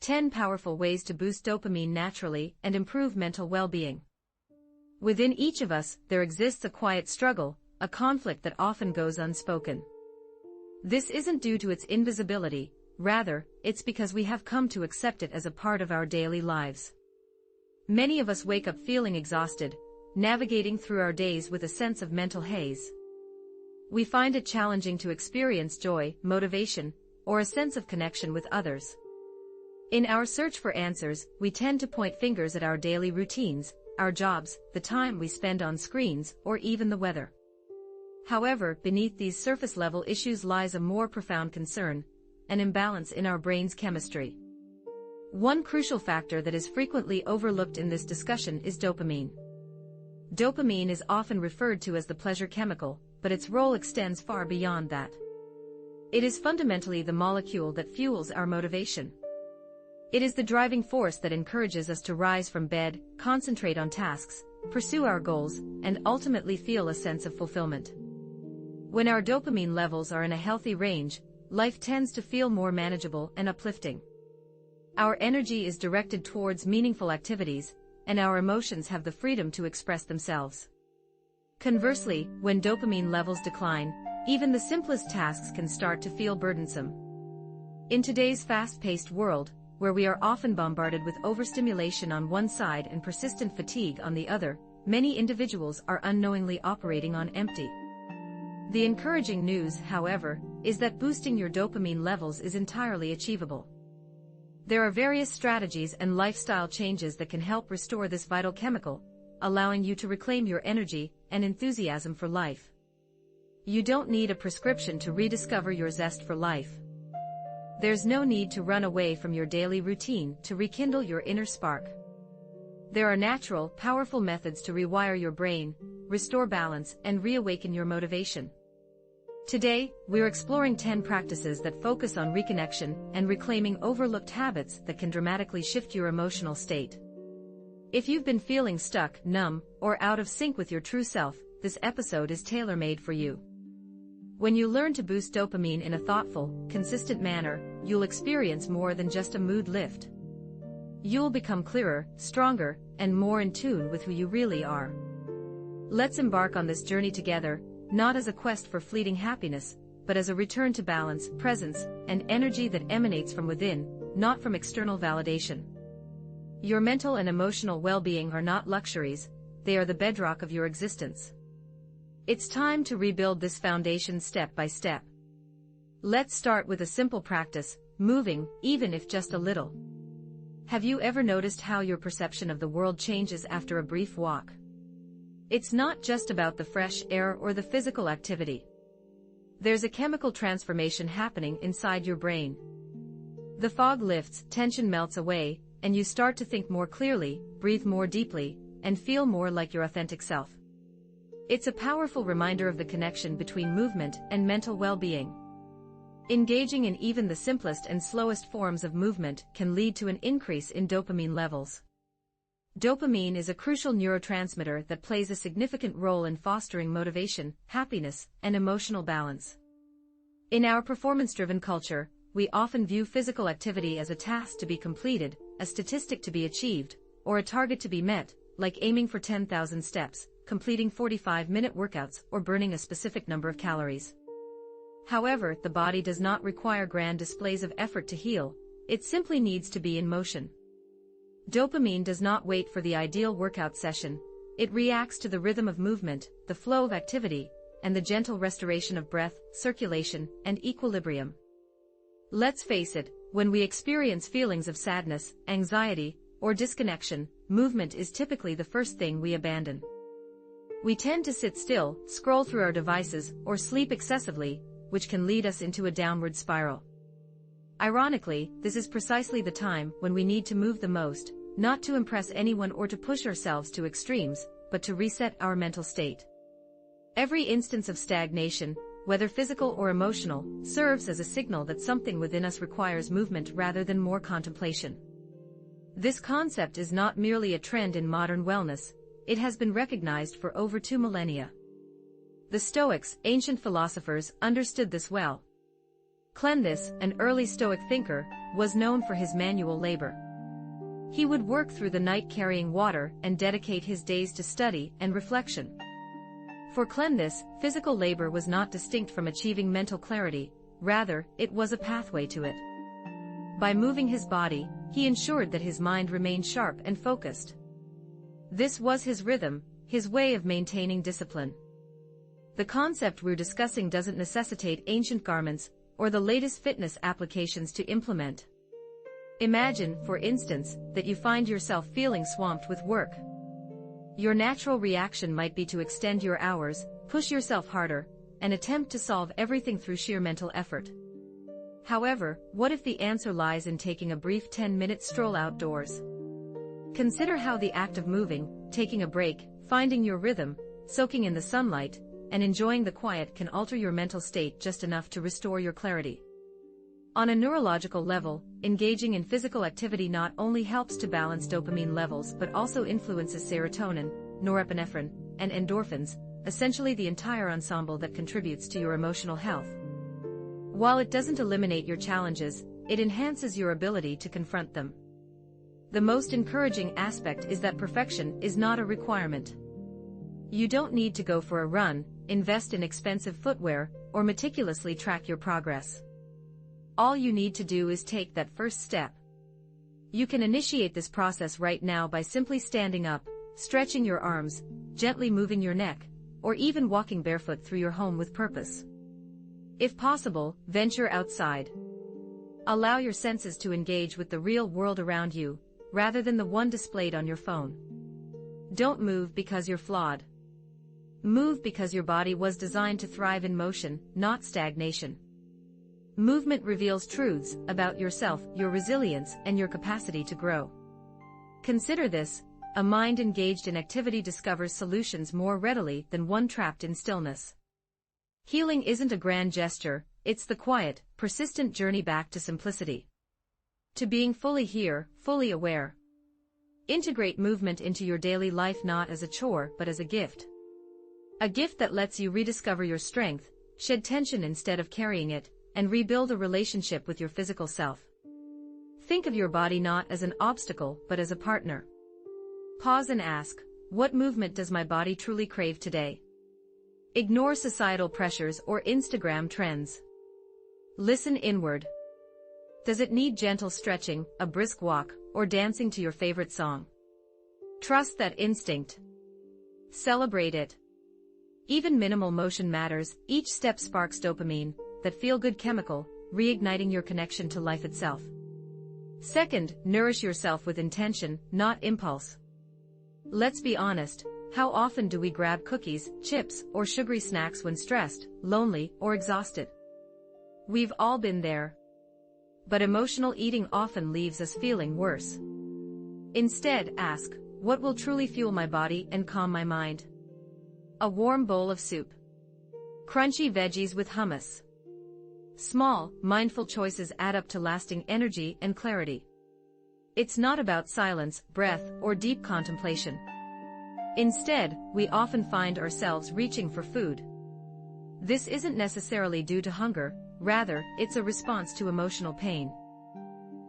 10 powerful ways to boost dopamine naturally and improve mental well-being. Within each of us, there exists a quiet struggle, a conflict that often goes unspoken. This isn't due to its invisibility, rather, it's because we have come to accept it as a part of our daily lives. Many of us wake up feeling exhausted, navigating through our days with a sense of mental haze. We find it challenging to experience joy, motivation, or a sense of connection with others. In our search for answers, we tend to point fingers at our daily routines, our jobs, the time we spend on screens, or even the weather. However, beneath these surface-level issues lies a more profound concern, an imbalance in our brain's chemistry. One crucial factor that is frequently overlooked in this discussion is dopamine. Dopamine is often referred to as the pleasure chemical, but its role extends far beyond that. It is fundamentally the molecule that fuels our motivation. It is the driving force that encourages us to rise from bed, concentrate on tasks, pursue our goals, and ultimately feel a sense of fulfillment. When our dopamine levels are in a healthy range, life tends to feel more manageable and uplifting. Our energy is directed towards meaningful activities, and our emotions have the freedom to express themselves. Conversely, when dopamine levels decline, even the simplest tasks can start to feel burdensome. In today's fast-paced world, where we are often bombarded with overstimulation on one side and persistent fatigue on the other, many individuals are unknowingly operating on empty. The encouraging news, however, is that boosting your dopamine levels is entirely achievable. There are various strategies and lifestyle changes that can help restore this vital chemical, allowing you to reclaim your energy and enthusiasm for life. You don't need a prescription to rediscover your zest for life. There's no need to run away from your daily routine to rekindle your inner spark. There are natural, powerful methods to rewire your brain, restore balance, and reawaken your motivation. Today, we're exploring 10 practices that focus on reconnection and reclaiming overlooked habits that can dramatically shift your emotional state. If you've been feeling stuck, numb, or out of sync with your true self, this episode is tailor-made for you. When you learn to boost dopamine in a thoughtful, consistent manner, you'll experience more than just a mood lift. You'll become clearer, stronger, and more in tune with who you really are. Let's embark on this journey together, not as a quest for fleeting happiness, but as a return to balance, presence, and energy that emanates from within, not from external validation. Your mental and emotional well-being are not luxuries, they are the bedrock of your existence. It's time to rebuild this foundation step by step. Let's start with a simple practice, moving, even if just a little. Have you ever noticed how your perception of the world changes after a brief walk? It's not just about the fresh air or the physical activity. There's a chemical transformation happening inside your brain. The fog lifts, tension melts away, and you start to think more clearly, breathe more deeply, and feel more like your authentic self. It's a powerful reminder of the connection between movement and mental well-being. Engaging in even the simplest and slowest forms of movement can lead to an increase in dopamine levels. Dopamine is a crucial neurotransmitter that plays a significant role in fostering motivation, happiness, and emotional balance. In our performance-driven culture, we often view physical activity as a task to be completed, a statistic to be achieved, or a target to be met, like aiming for 10,000 steps, completing 45-minute workouts, or burning a specific number of calories. However, the body does not require grand displays of effort to heal, it simply needs to be in motion. Dopamine does not wait for the ideal workout session, it reacts to the rhythm of movement, the flow of activity, and the gentle restoration of breath, circulation, and equilibrium. Let's face it, when we experience feelings of sadness, anxiety, or disconnection, movement is typically the first thing we abandon. We tend to sit still, scroll through our devices, or sleep excessively, which can lead us into a downward spiral. Ironically, this is precisely the time when we need to move the most, not to impress anyone or to push ourselves to extremes, but to reset our mental state. Every instance of stagnation, whether physical or emotional, serves as a signal that something within us requires movement rather than more contemplation. This concept is not merely a trend in modern wellness, it has been recognized for over 2 millennia. The Stoics, ancient philosophers, understood this well. Cleanthes, an early Stoic thinker, was known for his manual labor. He would work through the night carrying water and dedicate his days to study and reflection. For Cleanthes, physical labor was not distinct from achieving mental clarity, rather, it was a pathway to it. By moving his body, he ensured that his mind remained sharp and focused. This was his rhythm, his way of maintaining discipline. The concept we're discussing doesn't necessitate ancient garments or the latest fitness applications to implement. Imagine, for instance, that you find yourself feeling swamped with work. Your natural reaction might be to extend your hours, push yourself harder, and attempt to solve everything through sheer mental effort. However, what if the answer lies in taking a brief 10-minute stroll outdoors? Consider how the act of moving, taking a break, finding your rhythm, soaking in the sunlight, and enjoying the quiet can alter your mental state just enough to restore your clarity. On a neurological level, engaging in physical activity not only helps to balance dopamine levels but also influences serotonin, norepinephrine, and endorphins, essentially the entire ensemble that contributes to your emotional health. While it doesn't eliminate your challenges, it enhances your ability to confront them. The most encouraging aspect is that perfection is not a requirement. You don't need to go for a run, invest in expensive footwear, or meticulously track your progress. All you need to do is take that first step. You can initiate this process right now by simply standing up, stretching your arms, gently moving your neck, or even walking barefoot through your home with purpose. If possible, venture outside. Allow your senses to engage with the real world around you, rather than the one displayed on your phone. Don't move because you're flawed. Move because your body was designed to thrive in motion, not stagnation. Movement reveals truths about yourself, your resilience, and your capacity to grow. Consider this: a mind engaged in activity discovers solutions more readily than one trapped in stillness. Healing isn't a grand gesture, it's the quiet, persistent journey back to simplicity. To being fully here, fully aware. Integrate movement into your daily life not as a chore but as a gift. A gift that lets you rediscover your strength, shed tension instead of carrying it, and rebuild a relationship with your physical self. Think of your body not as an obstacle but as a partner. Pause and ask, what movement does my body truly crave today? Ignore societal pressures or Instagram trends. Listen inward. Does it need gentle stretching, a brisk walk, or dancing to your favorite song? Trust that instinct. Celebrate it. Even minimal motion matters, each step sparks dopamine, that feel-good chemical, reigniting your connection to life itself. Second, nourish yourself with intention, not impulse. Let's be honest, how often do we grab cookies, chips, or sugary snacks when stressed, lonely, or exhausted? We've all been there. But emotional eating often leaves us feeling worse. Instead, ask, what will truly fuel my body and calm my mind? A warm bowl of soup. Crunchy veggies with hummus. Small, mindful choices add up to lasting energy and clarity. It's not about silence, breath, or deep contemplation. Instead, we often find ourselves reaching for food. This isn't necessarily due to hunger, rather, it's a response to emotional pain.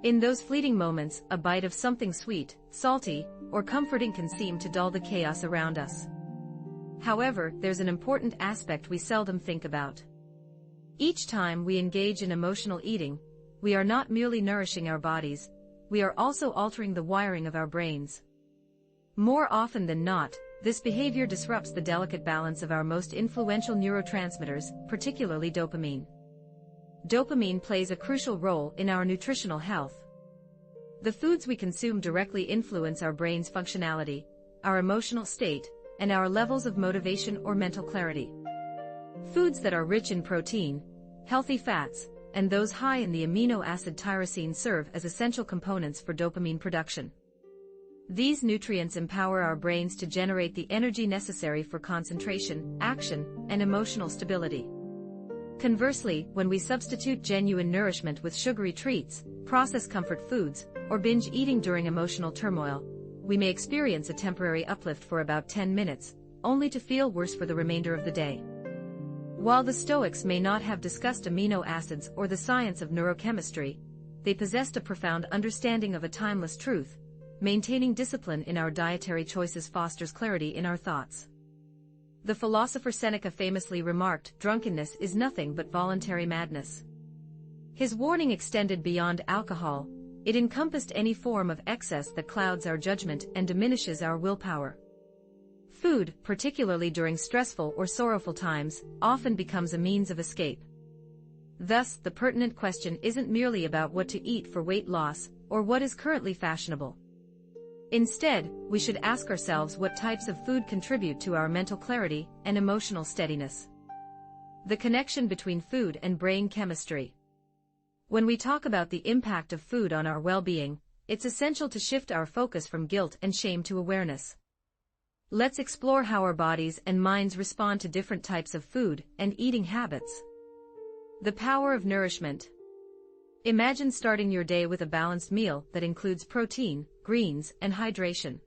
In those fleeting moments, a bite of something sweet, salty, or comforting can seem to dull the chaos around us. However, there's an important aspect we seldom think about. Each time we engage in emotional eating, we are not merely nourishing our bodies, we are also altering the wiring of our brains. More often than not, this behavior disrupts the delicate balance of our most influential neurotransmitters, particularly dopamine. Dopamine plays a crucial role in our nutritional health. The foods we consume directly influence our brain's functionality, our emotional state, and our levels of motivation or mental clarity. Foods that are rich in protein, healthy fats, and those high in the amino acid tyrosine serve as essential components for dopamine production. These nutrients empower our brains to generate the energy necessary for concentration, action, and emotional stability. Conversely, when we substitute genuine nourishment with sugary treats, processed comfort foods, or binge eating during emotional turmoil, we may experience a temporary uplift for about 10 minutes, only to feel worse for the remainder of the day. While the Stoics may not have discussed amino acids or the science of neurochemistry, they possessed a profound understanding of a timeless truth: maintaining discipline in our dietary choices fosters clarity in our thoughts. The philosopher Seneca famously remarked, "Drunkenness is nothing but voluntary madness." His warning extended beyond alcohol; it encompassed any form of excess that clouds our judgment and diminishes our willpower. Food, particularly during stressful or sorrowful times, often becomes a means of escape. Thus, the pertinent question isn't merely about what to eat for weight loss or what is currently fashionable. Instead, we should ask ourselves what types of food contribute to our mental clarity and emotional steadiness. The connection between food and brain chemistry. When we talk about the impact of food on our well-being, it's essential to shift our focus from guilt and shame to awareness. Let's explore how our bodies and minds respond to different types of food and eating habits. The power of nourishment. Imagine starting your day with a balanced meal that includes protein, greens, and hydration.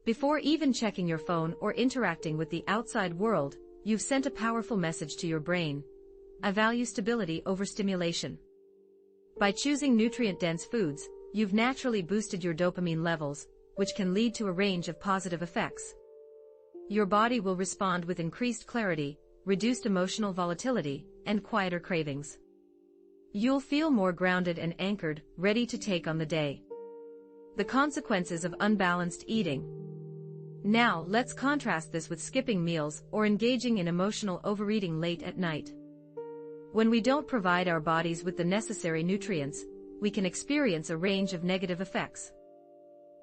Before even checking your phone or interacting with the outside world, you've sent a powerful message to your brain: I value stability over stimulation. By choosing nutrient-dense foods, you've naturally boosted your dopamine levels, which can lead to a range of positive effects. Your body will respond with increased clarity, reduced emotional volatility, and quieter cravings. You'll feel more grounded and anchored, ready to take on the day. The consequences of unbalanced eating. Now, let's contrast this with skipping meals or engaging in emotional overeating late at night. When we don't provide our bodies with the necessary nutrients, we can experience a range of negative effects.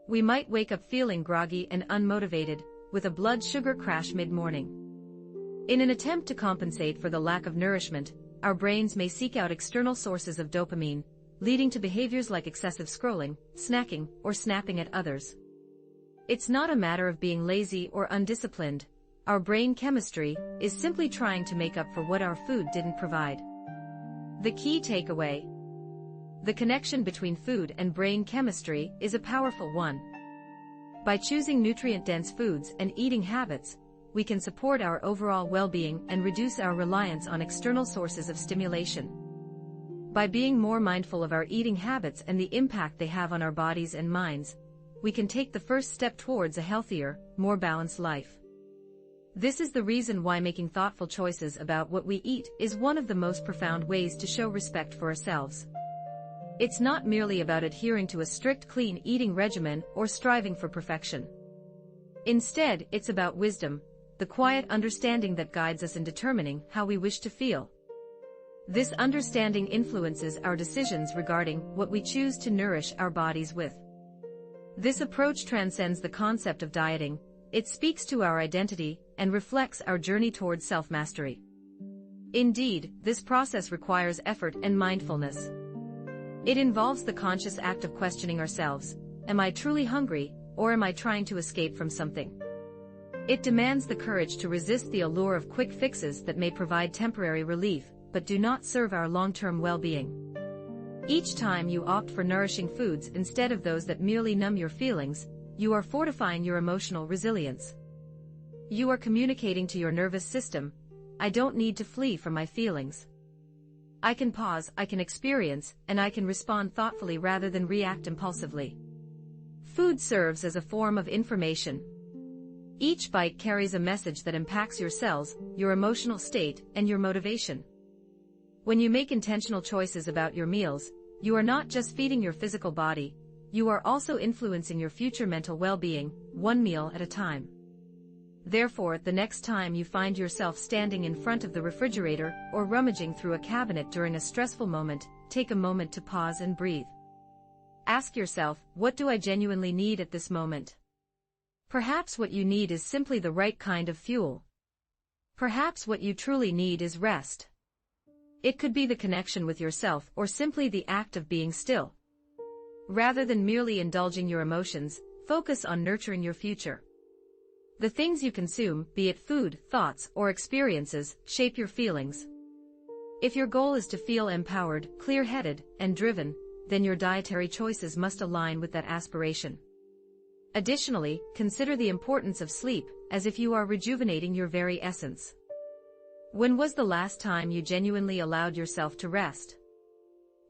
We might wake up feeling groggy and unmotivated, with a blood sugar crash mid-morning. In an attempt to compensate for the lack of nourishment, our brains may seek out external sources of dopamine, leading to behaviors like excessive scrolling, snacking, or snapping at others. It's not a matter of being lazy or undisciplined. Our brain chemistry is simply trying to make up for what our food didn't provide. The key takeaway. The connection between food and brain chemistry is a powerful one. By choosing nutrient-dense foods and eating habits, we can support our overall well-being and reduce our reliance on external sources of stimulation. By being more mindful of our eating habits and the impact they have on our bodies and minds, we can take the first step towards a healthier, more balanced life. This is the reason why making thoughtful choices about what we eat is one of the most profound ways to show respect for ourselves. It's not merely about adhering to a strict clean eating regimen or striving for perfection. Instead, it's about wisdom, the quiet understanding that guides us in determining how we wish to feel. This understanding influences our decisions regarding what we choose to nourish our bodies with. This approach transcends the concept of dieting; it speaks to our identity and reflects our journey towards self-mastery. Indeed, this process requires effort and mindfulness. It involves the conscious act of questioning ourselves: am I truly hungry, or am I trying to escape from something? It demands the courage to resist the allure of quick fixes that may provide temporary relief, but do not serve our long-term well-being. Each time you opt for nourishing foods instead of those that merely numb your feelings, you are fortifying your emotional resilience. You are communicating to your nervous system: I don't need to flee from my feelings. I can pause, I can experience, and I can respond thoughtfully rather than react impulsively. Food serves as a form of information. Each bite carries a message that impacts your cells, your emotional state, and your motivation. When you make intentional choices about your meals, you are not just feeding your physical body, you are also influencing your future mental well-being, one meal at a time. Therefore, the next time you find yourself standing in front of the refrigerator or rummaging through a cabinet during a stressful moment, take a moment to pause and breathe. Ask yourself, what do I genuinely need at this moment? Perhaps what you need is simply the right kind of fuel. Perhaps what you truly need is rest. It could be the connection with yourself or simply the act of being still. Rather than merely indulging your emotions, focus on nurturing your future. The things you consume, be it food, thoughts, or experiences, shape your feelings. If your goal is to feel empowered, clear-headed, and driven, then your dietary choices must align with that aspiration. Additionally, consider the importance of sleep, as if you are rejuvenating your very essence. When was the last time you genuinely allowed yourself to rest?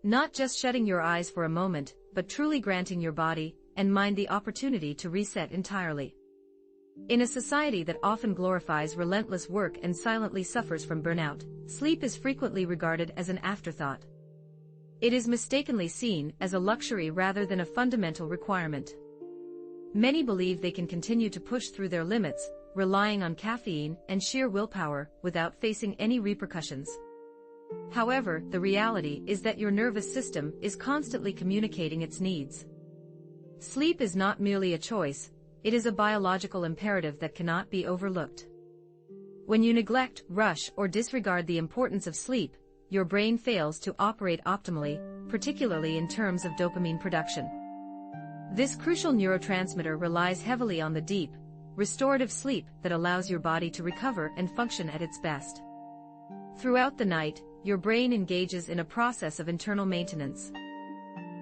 Not just shutting your eyes for a moment, but truly granting your body and mind the opportunity to reset entirely. In a society that often glorifies relentless work and silently suffers from burnout, sleep is frequently regarded as an afterthought. It is mistakenly seen as a luxury rather than a fundamental requirement. Many believe they can continue to push through their limits, relying on caffeine and sheer willpower without facing any repercussions. However, the reality is that your nervous system is constantly communicating its needs. Sleep is not merely a choice, it is a biological imperative that cannot be overlooked. When you neglect, rush, or disregard the importance of sleep, your brain fails to operate optimally, particularly in terms of dopamine production. This crucial neurotransmitter relies heavily on the deep, restorative sleep that allows your body to recover and function at its best. Throughout the night, your brain engages in a process of internal maintenance.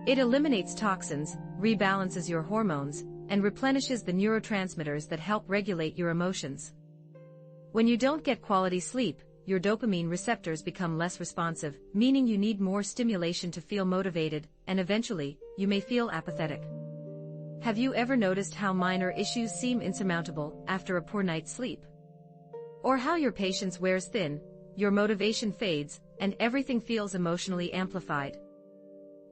It eliminates toxins, rebalances your hormones, and replenishes the neurotransmitters that help regulate your emotions. When you don't get quality sleep, your dopamine receptors become less responsive, meaning you need more stimulation to feel motivated, and eventually, you may feel apathetic. Have you ever noticed how minor issues seem insurmountable after a poor night's sleep? Or how your patience wears thin, your motivation fades, and everything feels emotionally amplified?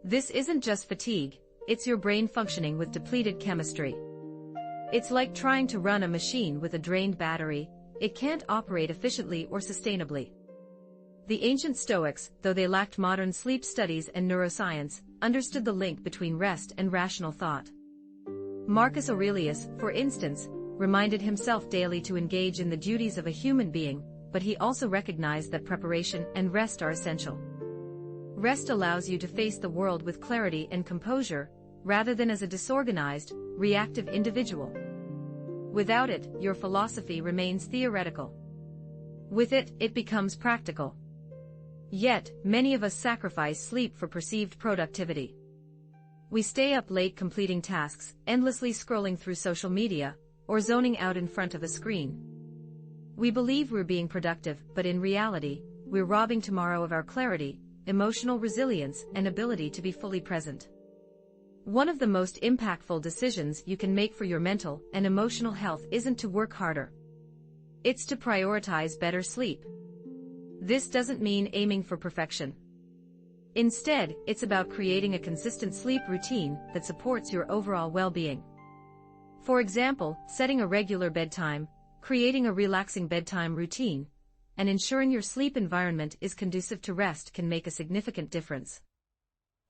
This isn't just fatigue, it's your brain functioning with depleted chemistry. It's like trying to run a machine with a drained battery, it can't operate efficiently or sustainably. The ancient Stoics, though they lacked modern sleep studies and neuroscience, understood the link between rest and rational thought. Marcus Aurelius, for instance, reminded himself daily to engage in the duties of a human being, but he also recognized that preparation and rest are essential. Rest allows you to face the world with clarity and composure, rather than as a disorganized, reactive individual. Without it, your philosophy remains theoretical. With it, it becomes practical. Yet, many of us sacrifice sleep for perceived productivity. We stay up late completing tasks, endlessly scrolling through social media, or zoning out in front of a screen. We believe we're being productive, but in reality, we're robbing tomorrow of our clarity, emotional resilience, and ability to be fully present. One of the most impactful decisions you can make for your mental and emotional health isn't to work harder. It's to prioritize better sleep. This doesn't mean aiming for perfection. Instead, it's about creating a consistent sleep routine that supports your overall well-being. For example, setting a regular bedtime, creating a relaxing bedtime routine, and ensuring your sleep environment is conducive to rest can make a significant difference.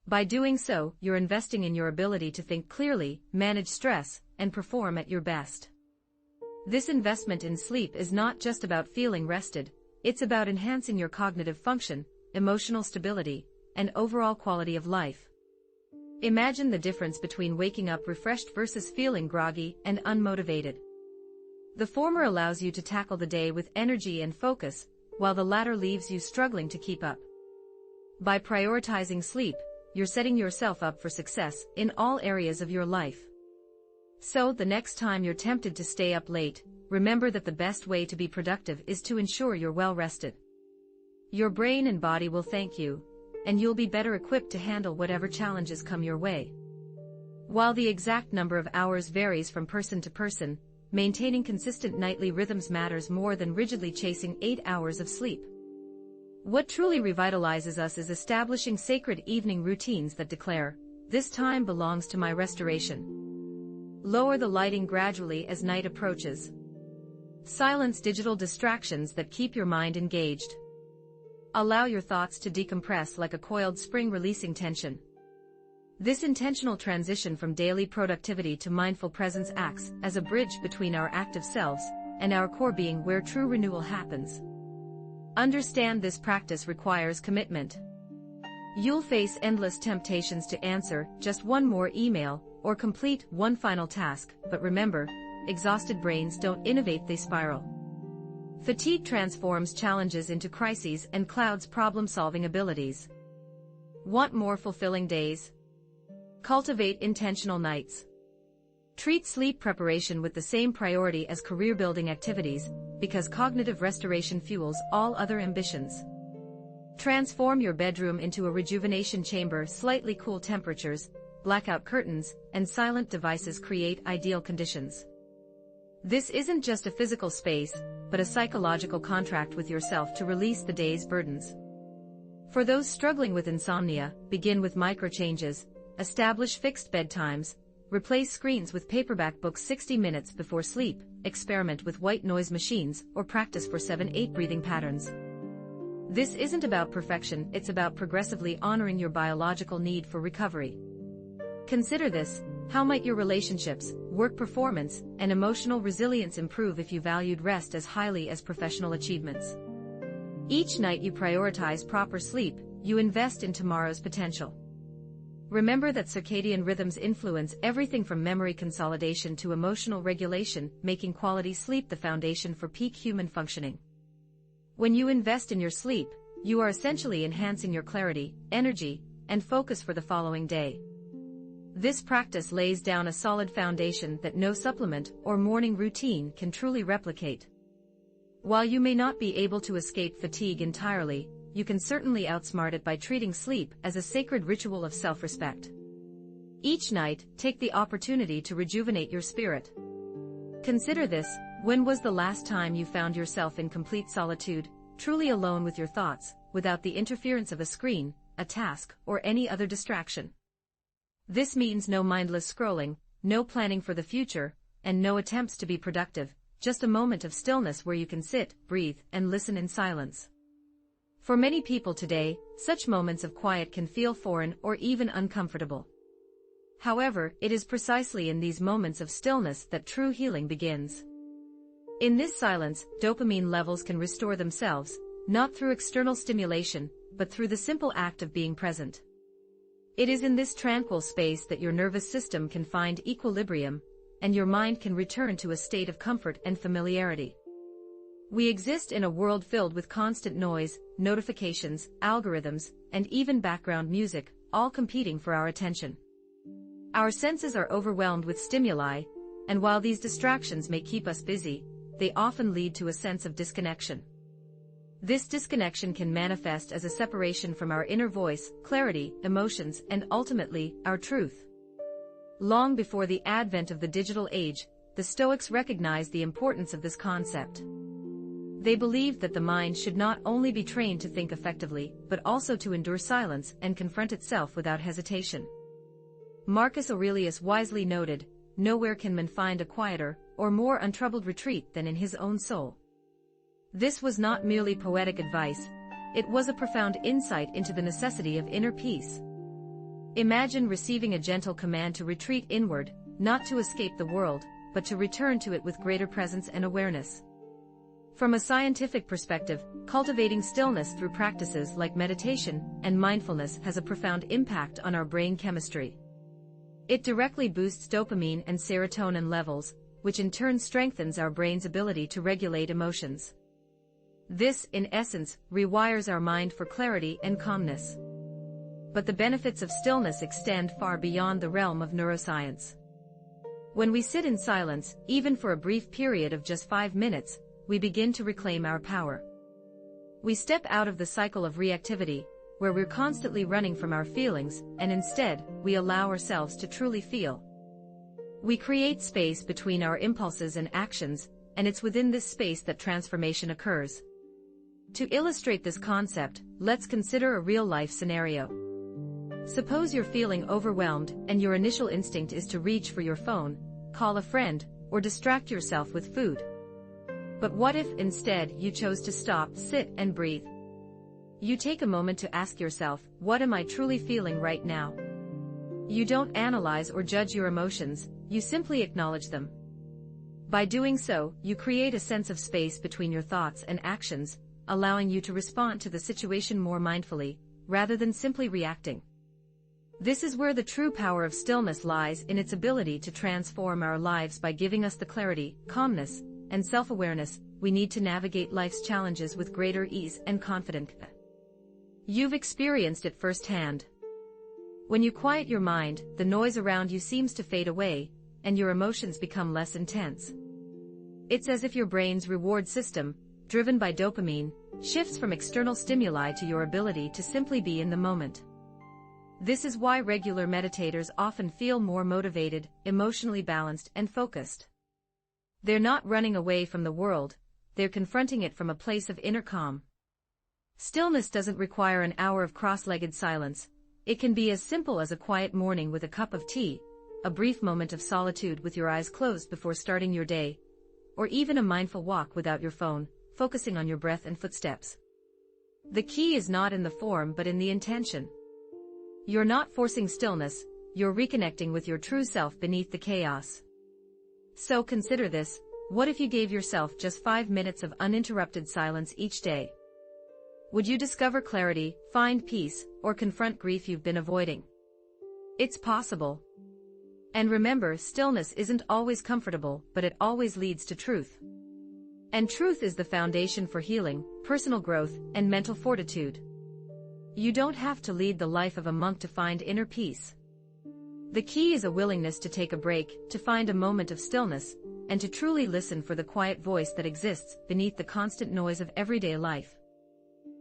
By doing so, you're investing in your ability to think clearly, manage stress, and perform at your best. This investment in sleep is not just about feeling rested, it's about enhancing your cognitive function, emotional stability, and overall quality of life. Imagine the difference between waking up refreshed versus feeling groggy and unmotivated. The former allows you to tackle the day with energy and focus, while the latter leaves you struggling to keep up. By prioritizing sleep, you're setting yourself up for success in all areas of your life. So, the next time you're tempted to stay up late, remember that the best way to be productive is to ensure you're well rested. Your brain and body will thank you, and you'll be better equipped to handle whatever challenges come your way. While the exact number of hours varies from person to person, maintaining consistent nightly rhythms matters more than rigidly chasing 8 hours of sleep. What truly revitalizes us is establishing sacred evening routines that declare, "This time belongs to my restoration." Lower the lighting gradually as night approaches. Silence digital distractions that keep your mind engaged. Allow your thoughts to decompress like a coiled spring releasing tension. This intentional transition from daily productivity to mindful presence acts as a bridge between our active selves and our core being, where true renewal happens. Understand this practice requires commitment. You'll face endless temptations to answer just one more email or complete one final task, but remember, exhausted brains don't innovate, they spiral. Fatigue transforms challenges into crises and clouds problem-solving abilities. Want more fulfilling days? Cultivate intentional nights. Treat sleep preparation with the same priority as career-building activities, because cognitive restoration fuels all other ambitions. Transform your bedroom into a rejuvenation chamber. Slightly cool temperatures, blackout curtains, and silent devices create ideal conditions. This isn't just a physical space, but a psychological contract with yourself to release the day's burdens. For those struggling with insomnia, begin with micro changes. Establish fixed bedtimes, replace screens with paperback books 60 minutes before sleep, experiment with white noise machines, or practice for 7-8 breathing patterns. This isn't about perfection, it's about progressively honoring your biological need for recovery. Consider this: how might your relationships, work performance, and emotional resilience improve if you valued rest as highly as professional achievements? Each night you prioritize proper sleep, you invest in tomorrow's potential. Remember that circadian rhythms influence everything from memory consolidation to emotional regulation, making quality sleep the foundation for peak human functioning. When you invest in your sleep, you are essentially enhancing your clarity, energy, and focus for the following day. This practice lays down a solid foundation that no supplement or morning routine can truly replicate. While you may not be able to escape fatigue entirely, you can certainly outsmart it by treating sleep as a sacred ritual of self-respect. Each night, take the opportunity to rejuvenate your spirit. Consider this: when was the last time you found yourself in complete solitude, truly alone with your thoughts, without the interference of a screen, a task, or any other distraction? This means no mindless scrolling, no planning for the future, and no attempts to be productive, just a moment of stillness where you can sit, breathe, and listen in silence. For many people today, such moments of quiet can feel foreign or even uncomfortable. However, it is precisely in these moments of stillness that true healing begins. In this silence, dopamine levels can restore themselves, not through external stimulation, but through the simple act of being present. It is in this tranquil space that your nervous system can find equilibrium, and your mind can return to a state of comfort and familiarity. We exist in a world filled with constant noise, notifications, algorithms, and even background music, all competing for our attention. Our senses are overwhelmed with stimuli, and while these distractions may keep us busy, they often lead to a sense of disconnection. This disconnection can manifest as a separation from our inner voice, clarity, emotions, and ultimately, our truth. Long before the advent of the digital age, the Stoics recognized the importance of this concept. They believed that the mind should not only be trained to think effectively, but also to endure silence and confront itself without hesitation. Marcus Aurelius wisely noted, "Nowhere can man find a quieter or more untroubled retreat than in his own soul." This was not merely poetic advice, it was a profound insight into the necessity of inner peace. Imagine receiving a gentle command to retreat inward, not to escape the world, but to return to it with greater presence and awareness. From a scientific perspective, cultivating stillness through practices like meditation and mindfulness has a profound impact on our brain chemistry. It directly boosts dopamine and serotonin levels, which in turn strengthens our brain's ability to regulate emotions. This, in essence, rewires our mind for clarity and calmness. But the benefits of stillness extend far beyond the realm of neuroscience. When we sit in silence, even for a brief period of just 5 minutes, we begin to reclaim our power. We step out of the cycle of reactivity, where we're constantly running from our feelings, and instead, we allow ourselves to truly feel. We create space between our impulses and actions, and it's within this space that transformation occurs. To illustrate this concept, let's consider a real-life scenario. Suppose you're feeling overwhelmed, and your initial instinct is to reach for your phone, call a friend, or distract yourself with food. But what if, instead, you chose to stop, sit, and breathe? You take a moment to ask yourself, what am I truly feeling right now? You don't analyze or judge your emotions, you simply acknowledge them. By doing so, you create a sense of space between your thoughts and actions, allowing you to respond to the situation more mindfully, rather than simply reacting. This is where the true power of stillness lies, in its ability to transform our lives by giving us the clarity, calmness, and self-awareness we need to navigate life's challenges with greater ease and confidence. You've experienced it firsthand. When you quiet your mind, the noise around you seems to fade away, and your emotions become less intense. It's as if your brain's reward system, driven by dopamine, shifts from external stimuli to your ability to simply be in the moment. This is why regular meditators often feel more motivated, emotionally balanced, and focused. They're not running away from the world, they're confronting it from a place of inner calm. Stillness doesn't require an hour of cross-legged silence. It can be as simple as a quiet morning with a cup of tea, a brief moment of solitude with your eyes closed before starting your day, or even a mindful walk without your phone, focusing on your breath and footsteps. The key is not in the form but in the intention. You're not forcing stillness, you're reconnecting with your true self beneath the chaos. So consider this: what if you gave yourself just 5 minutes of uninterrupted silence each day? Would you discover clarity, find peace, or confront grief you've been avoiding? It's possible. And remember, stillness isn't always comfortable, but it always leads to truth. And truth is the foundation for healing, personal growth, and mental fortitude. You don't have to lead the life of a monk to find inner peace. The key is a willingness to take a break, to find a moment of stillness, and to truly listen for the quiet voice that exists beneath the constant noise of everyday life.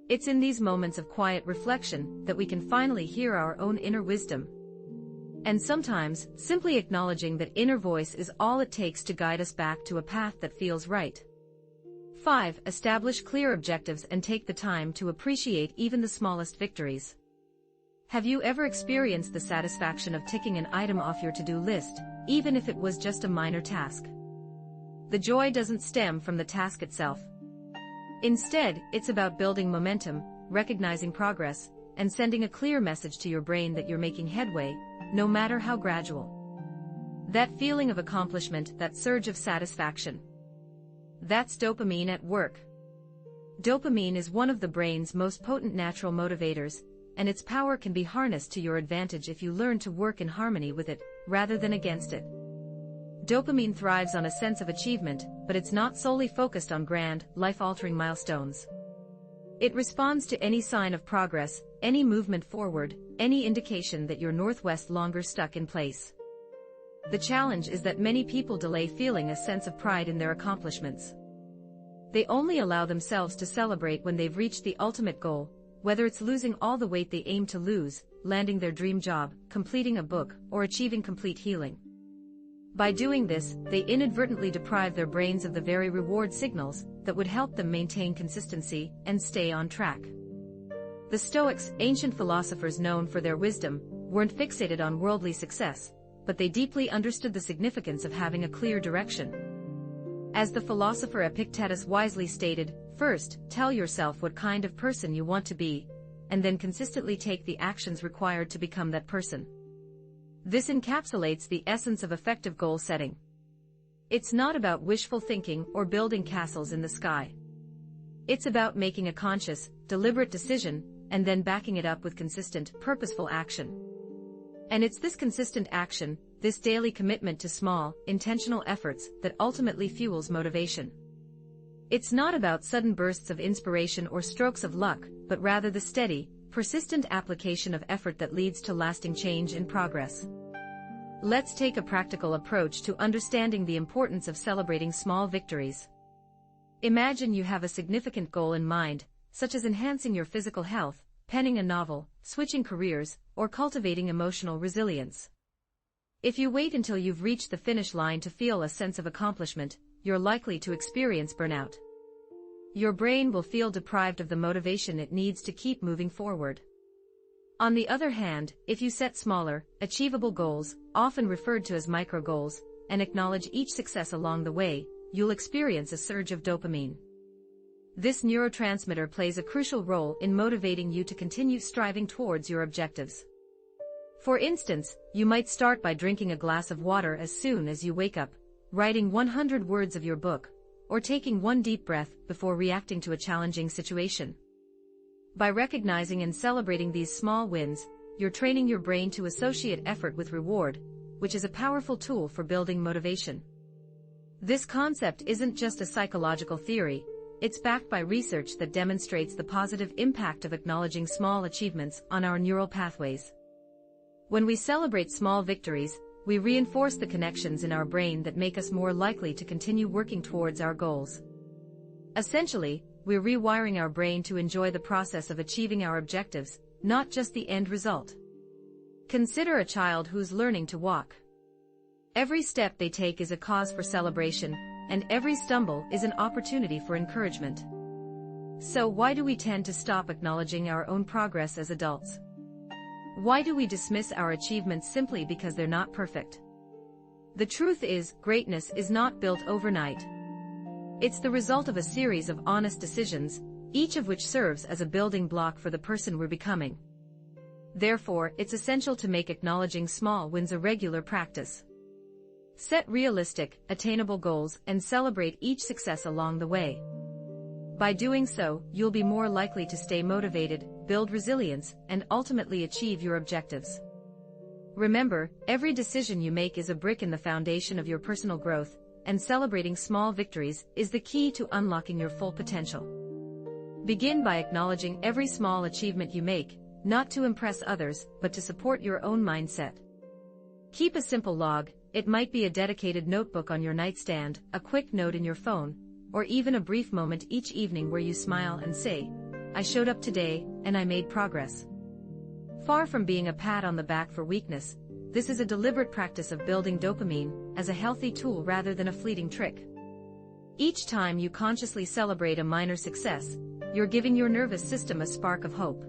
It's in these moments of quiet reflection that we can finally hear our own inner wisdom. And sometimes, simply acknowledging that inner voice is all it takes to guide us back to a path that feels right. 5. Establish clear objectives and take the time to appreciate even the smallest victories. Have you ever experienced the satisfaction of ticking an item off your to-do list, even if it was just a minor task? The joy doesn't stem from the task itself. Instead, it's about building momentum, recognizing progress, and sending a clear message to your brain that you're making headway, no matter how gradual. That feeling of accomplishment, that surge of satisfaction. That's dopamine at work. Dopamine is one of the brain's most potent natural motivators, and its power can be harnessed to your advantage if you learn to work in harmony with it, rather than against it. Dopamine thrives on a sense of achievement, but it's not solely focused on grand, life-altering milestones. It responds to any sign of progress, any movement forward, any indication that you're northwest longer stuck in place. The challenge is that many people delay feeling a sense of pride in their accomplishments. They only allow themselves to celebrate when they've reached the ultimate goal, whether it's losing all the weight they aim to lose, landing their dream job, completing a book, or achieving complete healing. By doing this, they inadvertently deprive their brains of the very reward signals that would help them maintain consistency and stay on track. The Stoics, ancient philosophers known for their wisdom, weren't fixated on worldly success, but they deeply understood the significance of having a clear direction. As the philosopher Epictetus wisely stated, first, tell yourself what kind of person you want to be, and then consistently take the actions required to become that person. This encapsulates the essence of effective goal setting. It's not about wishful thinking or building castles in the sky. It's about making a conscious, deliberate decision, and then backing it up with consistent, purposeful action. And it's this consistent action, this daily commitment to small, intentional efforts, that ultimately fuels motivation. It's not about sudden bursts of inspiration or strokes of luck, but rather the steady, persistent application of effort that leads to lasting change and progress. Let's take a practical approach to understanding the importance of celebrating small victories. Imagine you have a significant goal in mind, such as enhancing your physical health, penning a novel, switching careers, or cultivating emotional resilience. If you wait until you've reached the finish line to feel a sense of accomplishment, you're likely to experience burnout. Your brain will feel deprived of the motivation it needs to keep moving forward. On the other hand, if you set smaller, achievable goals, often referred to as micro-goals, and acknowledge each success along the way, you'll experience a surge of dopamine. This neurotransmitter plays a crucial role in motivating you to continue striving towards your objectives. For instance, you might start by drinking a glass of water as soon as you wake up, writing 100 words of your book, or taking one deep breath before reacting to a challenging situation. By recognizing and celebrating these small wins, you're training your brain to associate effort with reward, which is a powerful tool for building motivation. This concept isn't just a psychological theory, it's backed by research that demonstrates the positive impact of acknowledging small achievements on our neural pathways. When we celebrate small victories, we reinforce the connections in our brain that make us more likely to continue working towards our goals. Essentially, we're rewiring our brain to enjoy the process of achieving our objectives, not just the end result. Consider a child who's learning to walk. Every step they take is a cause for celebration, and every stumble is an opportunity for encouragement. So why do we tend to stop acknowledging our own progress as adults? Why do we dismiss our achievements simply because they're not perfect? The truth is, greatness is not built overnight. It's the result of a series of honest decisions, each of which serves as a building block for the person we're becoming. Therefore, it's essential to make acknowledging small wins a regular practice. Set realistic, attainable goals and celebrate each success along the way. By doing so, you'll be more likely to stay motivated, build resilience, and ultimately achieve your objectives. Remember, every decision you make is a brick in the foundation of your personal growth, and celebrating small victories is the key to unlocking your full potential. Begin by acknowledging every small achievement you make, not to impress others, but to support your own mindset. Keep a simple log. It might be a dedicated notebook on your nightstand, a quick note in your phone, or even a brief moment each evening where you smile and say, "I showed up today, and I made progress." Far from being a pat on the back for weakness, this is a deliberate practice of building dopamine as a healthy tool rather than a fleeting trick. Each time you consciously celebrate a minor success, you're giving your nervous system a spark of hope.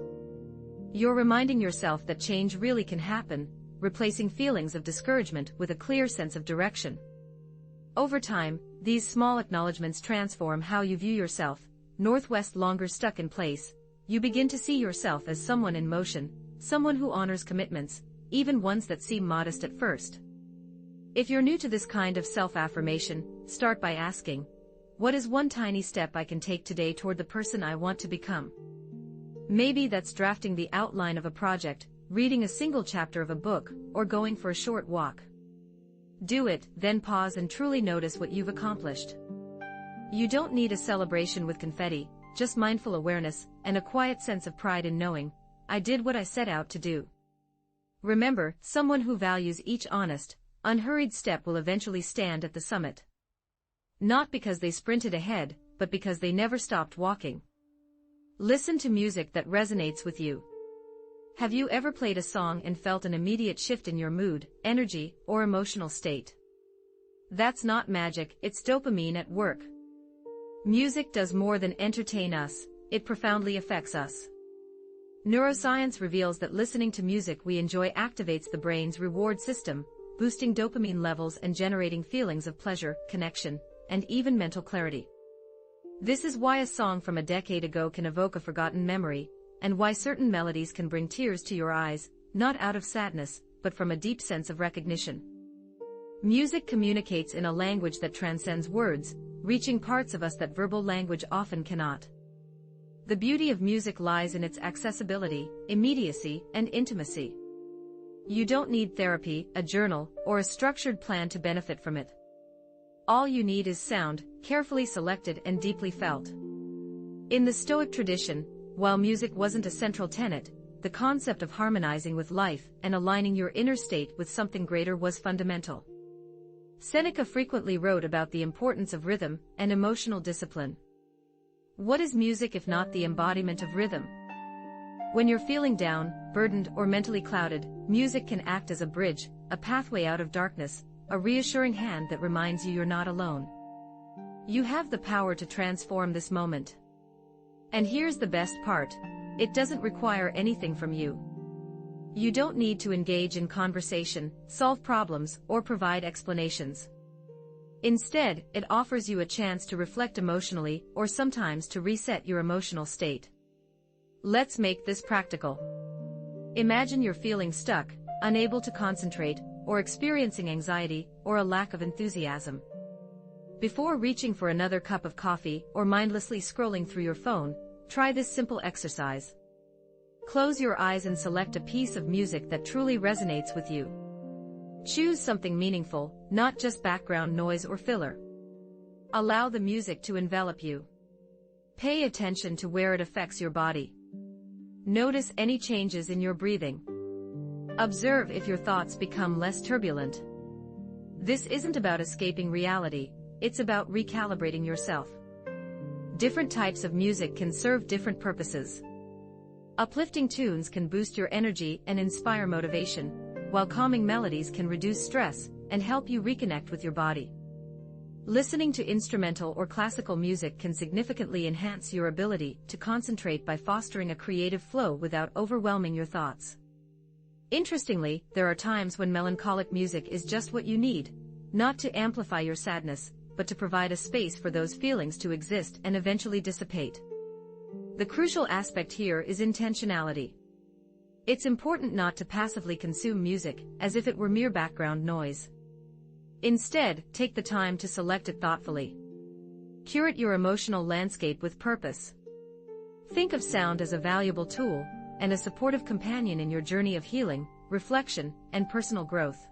You're reminding yourself that change really can happen, replacing feelings of discouragement with a clear sense of direction. Over time, these small acknowledgments transform how you view yourself. Northwest longer stuck in place, you begin to see yourself as someone in motion, someone who honors commitments, even ones that seem modest at first. If you're new to this kind of self-affirmation, start by asking, what is one tiny step I can take today toward the person I want to become? Maybe that's drafting the outline of a project, reading a single chapter of a book, or going for a short walk. Do it, then pause and truly notice what you've accomplished. You don't need a celebration with confetti, just mindful awareness, and a quiet sense of pride in knowing, I did what I set out to do. Remember, someone who values each honest, unhurried step will eventually stand at the summit. Not because they sprinted ahead, but because they never stopped walking. Listen to music that resonates with you. Have you ever played a song and felt an immediate shift in your mood, energy, or emotional state? That's not magic, it's dopamine at work. Music does more than entertain us, it profoundly affects us. Neuroscience reveals that listening to music we enjoy activates the brain's reward system, boosting dopamine levels and generating feelings of pleasure, connection, and even mental clarity. This is why a song from a decade ago can evoke a forgotten memory, and why certain melodies can bring tears to your eyes, not out of sadness, but from a deep sense of recognition. Music communicates in a language that transcends words, reaching parts of us that verbal language often cannot. The beauty of music lies in its accessibility, immediacy, and intimacy. You don't need therapy, a journal, or a structured plan to benefit from it. All you need is sound, carefully selected and deeply felt. In the Stoic tradition, while music wasn't a central tenet, the concept of harmonizing with life and aligning your inner state with something greater was fundamental. Seneca frequently wrote about the importance of rhythm and emotional discipline. What is music if not the embodiment of rhythm? When you're feeling down, burdened, or mentally clouded, music can act as a bridge, a pathway out of darkness, a reassuring hand that reminds you you're not alone. You have the power to transform this moment. And here's the best part, it doesn't require anything from you. You don't need to engage in conversation, solve problems, or provide explanations. Instead, it offers you a chance to reflect emotionally, or sometimes to reset your emotional state. Let's make this practical. Imagine you're feeling stuck, unable to concentrate, or experiencing anxiety, or a lack of enthusiasm. Before reaching for another cup of coffee, or mindlessly scrolling through your phone, try this simple exercise. Close your eyes and select a piece of music that truly resonates with you. Choose something meaningful, not just background noise or filler. Allow the music to envelop you. Pay attention to where it affects your body. Notice any changes in your breathing. Observe if your thoughts become less turbulent. This isn't about escaping reality, it's about recalibrating yourself. Different types of music can serve different purposes. Uplifting tunes can boost your energy and inspire motivation, while calming melodies can reduce stress and help you reconnect with your body. Listening to instrumental or classical music can significantly enhance your ability to concentrate by fostering a creative flow without overwhelming your thoughts. Interestingly, there are times when melancholic music is just what you need, not to amplify your sadness, but to provide a space for those feelings to exist and eventually dissipate. The crucial aspect here is intentionality. It's important not to passively consume music as if it were mere background noise. Instead, take the time to select it thoughtfully. Curate your emotional landscape with purpose. Think of sound as a valuable tool and a supportive companion in your journey of healing, reflection, and personal growth.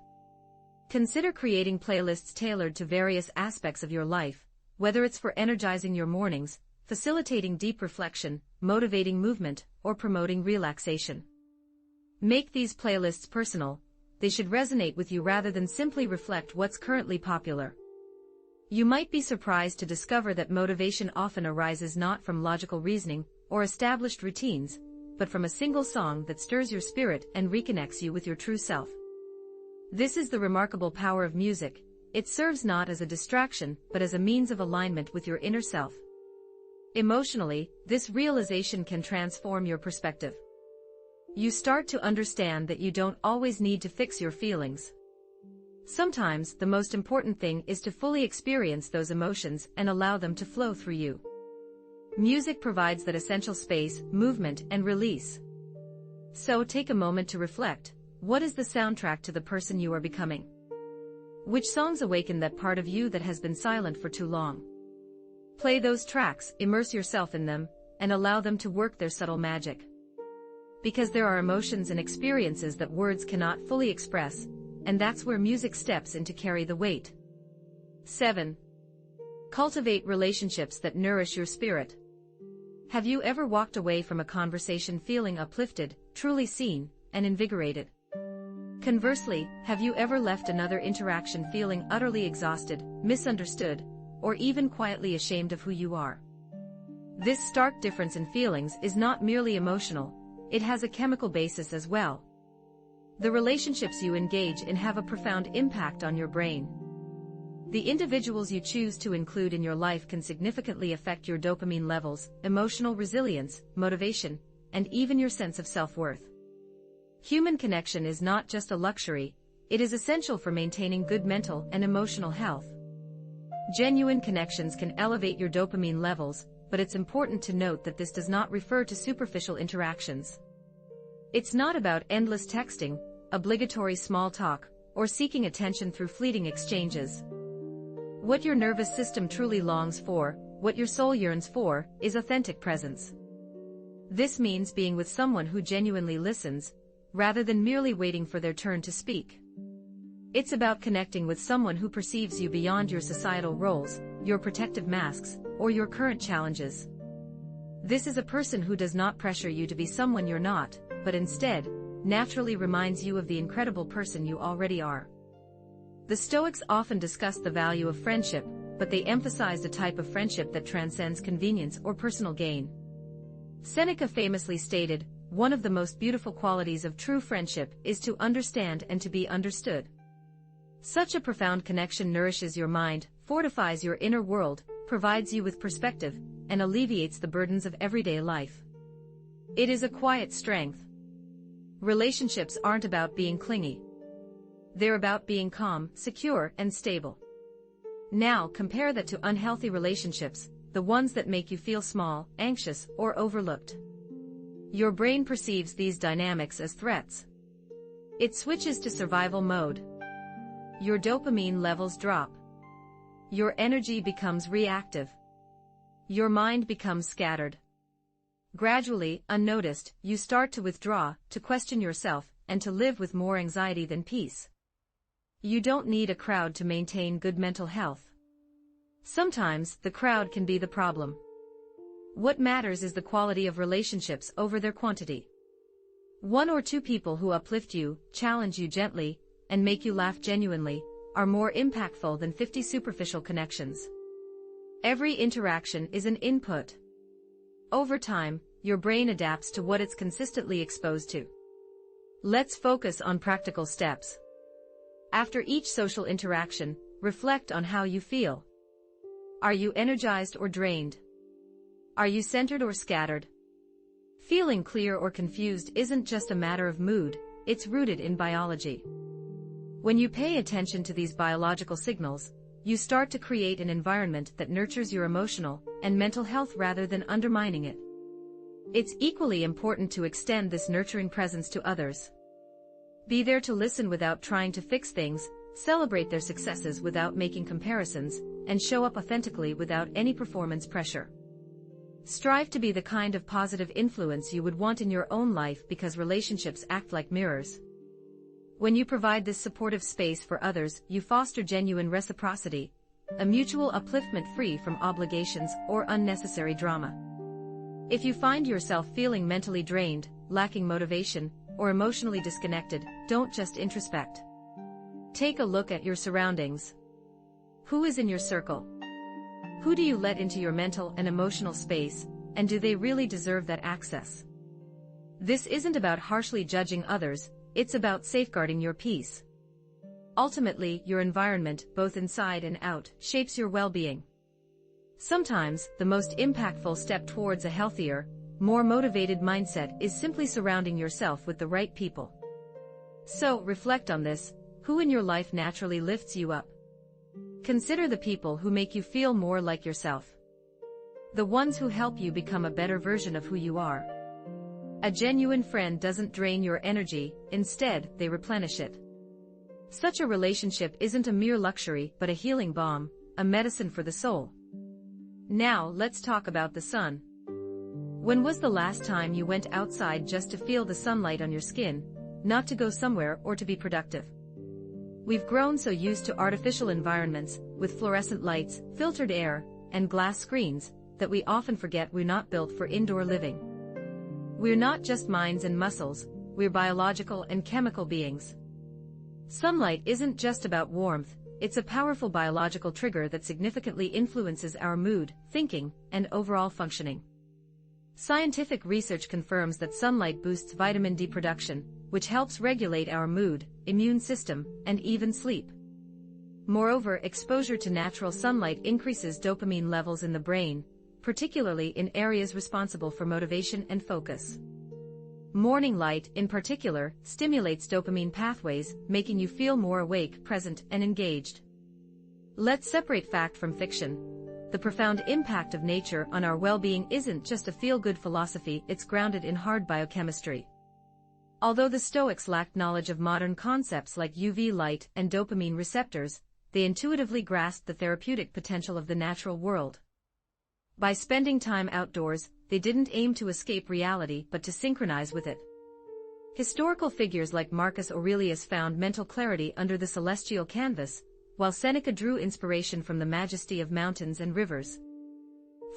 Consider creating playlists tailored to various aspects of your life, whether it's for energizing your mornings, facilitating deep reflection, motivating movement, or promoting relaxation. Make these playlists personal. They should resonate with you rather than simply reflect what's currently popular. You might be surprised to discover that motivation often arises not from logical reasoning or established routines, but from a single song that stirs your spirit and reconnects you with your true self. This is the remarkable power of music. It serves not as a distraction but as a means of alignment with your inner self. Emotionally, this realization can transform your perspective. You start to understand that you don't always need to fix your feelings. Sometimes, the most important thing is to fully experience those emotions and allow them to flow through you. Music provides that essential space, movement, and release. So take a moment to reflect. What is the soundtrack to the person you are becoming? Which songs awaken that part of you that has been silent for too long? Play those tracks, immerse yourself in them, and allow them to work their subtle magic. Because there are emotions and experiences that words cannot fully express, and that's where music steps in to carry the weight. 7. Cultivate relationships that nourish your spirit. Have you ever walked away from a conversation feeling uplifted, truly seen, and invigorated? Conversely, have you ever left another interaction feeling utterly exhausted, misunderstood, or even quietly ashamed of who you are? This stark difference in feelings is not merely emotional, it has a chemical basis as well. The relationships you engage in have a profound impact on your brain. The individuals you choose to include in your life can significantly affect your dopamine levels, emotional resilience, motivation, and even your sense of self-worth. Human connection is not just a luxury, it is essential for maintaining good mental and emotional health. Genuine connections can elevate your dopamine levels, but it's important to note that this does not refer to superficial interactions. It's not about endless texting, obligatory small talk, or seeking attention through fleeting exchanges. What your nervous system truly longs for, what your soul yearns for, is authentic presence. This means being with someone who genuinely listens, rather than merely waiting for their turn to speak. It's about connecting with someone who perceives you beyond your societal roles, your protective masks, or your current challenges. This is a person who does not pressure you to be someone you're not, but instead, naturally reminds you of the incredible person you already are. The Stoics often discussed the value of friendship, but they emphasized a type of friendship that transcends convenience or personal gain. Seneca famously stated, "One of the most beautiful qualities of true friendship is to understand and to be understood." Such a profound connection nourishes your mind, fortifies your inner world, provides you with perspective, and alleviates the burdens of everyday life. It is a quiet strength. Relationships aren't about being clingy. They're about being calm, secure, and stable. Now compare that to unhealthy relationships, the ones that make you feel small, anxious, or overlooked. Your brain perceives these dynamics as threats. It switches to survival mode. Your dopamine levels drop. Your energy becomes reactive. Your mind becomes scattered. Gradually, unnoticed, you start to withdraw, to question yourself, and to live with more anxiety than peace. You don't need a crowd to maintain good mental health. Sometimes, the crowd can be the problem. What matters is the quality of relationships over their quantity. One or two people who uplift you, challenge you gently, and make you laugh genuinely, are more impactful than 50 superficial connections. Every interaction is an input. Over time, your brain adapts to what it's consistently exposed to. Let's focus on practical steps. After each social interaction, reflect on how you feel. Are you energized or drained? Are you centered or scattered? Feeling clear or confused isn't just a matter of mood, it's rooted in biology. When you pay attention to these biological signals, you start to create an environment that nurtures your emotional and mental health rather than undermining it. It's equally important to extend this nurturing presence to others. Be there to listen without trying to fix things, celebrate their successes without making comparisons, and show up authentically without any performance pressure. Strive to be the kind of positive influence you would want in your own life because relationships act like mirrors. When you provide this supportive space for others, you foster genuine reciprocity, a mutual upliftment free from obligations or unnecessary drama. If you find yourself feeling mentally drained, lacking motivation, or emotionally disconnected, don't just introspect. Take a look at your surroundings. Who is in your circle? Who do you let into your mental and emotional space, and do they really deserve that access? This isn't about harshly judging others, it's about safeguarding your peace. Ultimately, your environment, both inside and out, shapes your well-being. Sometimes, the most impactful step towards a healthier, more motivated mindset is simply surrounding yourself with the right people. So, reflect on this: who in your life naturally lifts you up? Consider the people who make you feel more like yourself. The ones who help you become a better version of who you are. A genuine friend doesn't drain your energy, instead, they replenish it. Such a relationship isn't a mere luxury but a healing balm, a medicine for the soul. Now, let's talk about the sun. When was the last time you went outside just to feel the sunlight on your skin, not to go somewhere or to be productive? We've grown so used to artificial environments, with fluorescent lights, filtered air, and glass screens, that we often forget we're not built for indoor living. We're not just minds and muscles, we're biological and chemical beings. Sunlight isn't just about warmth, it's a powerful biological trigger that significantly influences our mood, thinking, and overall functioning. Scientific research confirms that sunlight boosts vitamin D production, which helps regulate our mood, immune system, and even sleep. Moreover, exposure to natural sunlight increases dopamine levels in the brain, particularly in areas responsible for motivation and focus. Morning light, in particular, stimulates dopamine pathways, making you feel more awake, present, and engaged. Let's separate fact from fiction. The profound impact of nature on our well-being isn't just a feel-good philosophy, it's grounded in hard biochemistry. Although the Stoics lacked knowledge of modern concepts like UV light and dopamine receptors, they intuitively grasped the therapeutic potential of the natural world. By spending time outdoors, they didn't aim to escape reality but to synchronize with it. Historical figures like Marcus Aurelius found mental clarity under the celestial canvas, while Seneca drew inspiration from the majesty of mountains and rivers.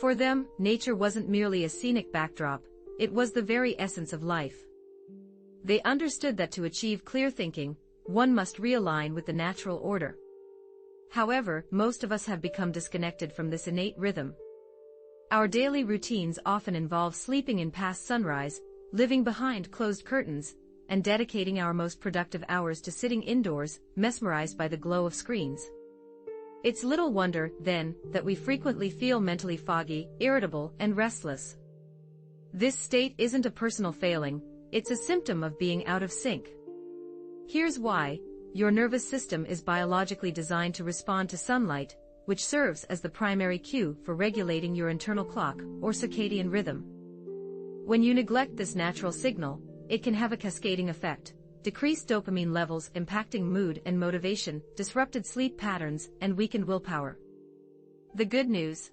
For them, nature wasn't merely a scenic backdrop, it was the very essence of life. They understood that to achieve clear thinking, one must realign with the natural order. However, most of us have become disconnected from this innate rhythm. Our daily routines often involve sleeping in past sunrise, living behind closed curtains, and dedicating our most productive hours to sitting indoors, mesmerized by the glow of screens. It's little wonder, then, that we frequently feel mentally foggy, irritable, and restless. This state isn't a personal failing, it's a symptom of being out of sync. Here's why: your nervous system is biologically designed to respond to sunlight, which serves as the primary cue for regulating your internal clock, or circadian rhythm. When you neglect this natural signal, it can have a cascading effect: decreased dopamine levels impacting mood and motivation, disrupted sleep patterns, and weakened willpower. The good news?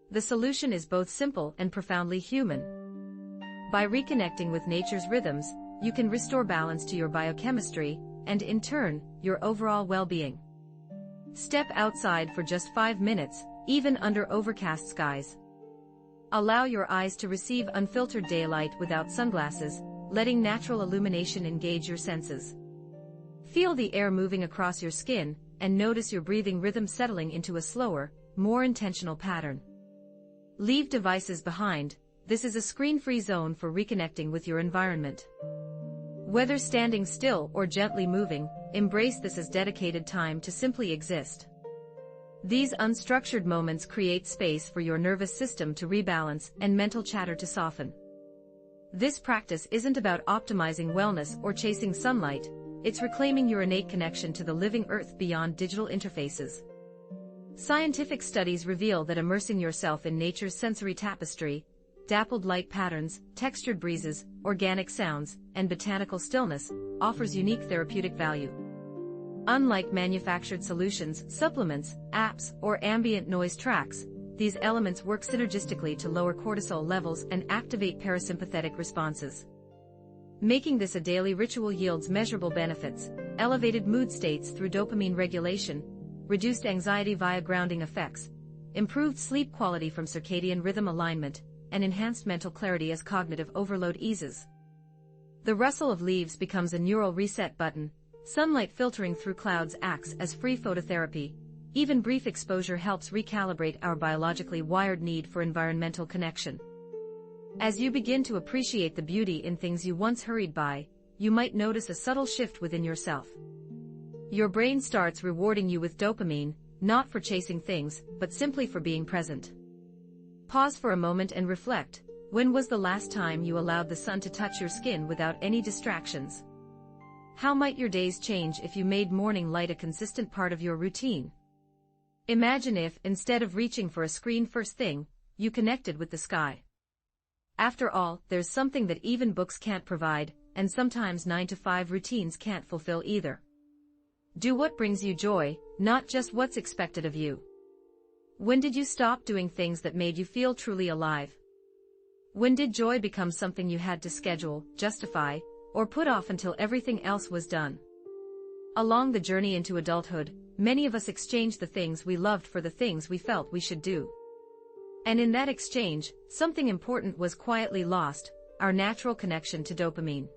The solution is both simple and profoundly human. By reconnecting with nature's rhythms, you can restore balance to your biochemistry, and in turn, your overall well-being. Step outside for just 5 minutes, even under overcast skies. Allow your eyes to receive unfiltered daylight without sunglasses, letting natural illumination engage your senses. Feel the air moving across your skin, and notice your breathing rhythm settling into a slower, more intentional pattern. Leave devices behind. This is a screen-free zone for reconnecting with your environment. Whether standing still or gently moving, embrace this as dedicated time to simply exist. These unstructured moments create space for your nervous system to rebalance and mental chatter to soften. This practice isn't about optimizing wellness or chasing sunlight, it's reclaiming your innate connection to the living earth beyond digital interfaces. Scientific studies reveal that immersing yourself in nature's sensory tapestry, dappled light patterns, textured breezes, organic sounds, and botanical stillness, offers unique therapeutic value. Unlike manufactured solutions, supplements, apps, or ambient noise tracks, these elements work synergistically to lower cortisol levels and activate parasympathetic responses. Making this a daily ritual yields measurable benefits: elevated mood states through dopamine regulation, reduced anxiety via grounding effects, improved sleep quality from circadian rhythm alignment, and enhanced mental clarity as cognitive overload eases. The rustle of leaves becomes a neural reset button. Sunlight filtering through clouds acts as free phototherapy. Even brief exposure helps recalibrate our biologically wired need for environmental connection. As you begin to appreciate the beauty in things you once hurried by, you might notice a subtle shift within yourself. Your brain starts rewarding you with dopamine, not for chasing things, but simply for being present. Pause for a moment and reflect. When was the last time you allowed the sun to touch your skin without any distractions? How might your days change if you made morning light a consistent part of your routine? Imagine if, instead of reaching for a screen first thing, you connected with the sky. After all, there's something that even books can't provide, and sometimes 9-to-5 routines can't fulfill either. Do what brings you joy, not just what's expected of you. When did you stop doing things that made you feel truly alive? When did joy become something you had to schedule, justify, or put off until everything else was done? Along the journey into adulthood, many of us exchanged the things we loved for the things we felt we should do. And in that exchange, something important was quietly lost: our natural connection to dopamine.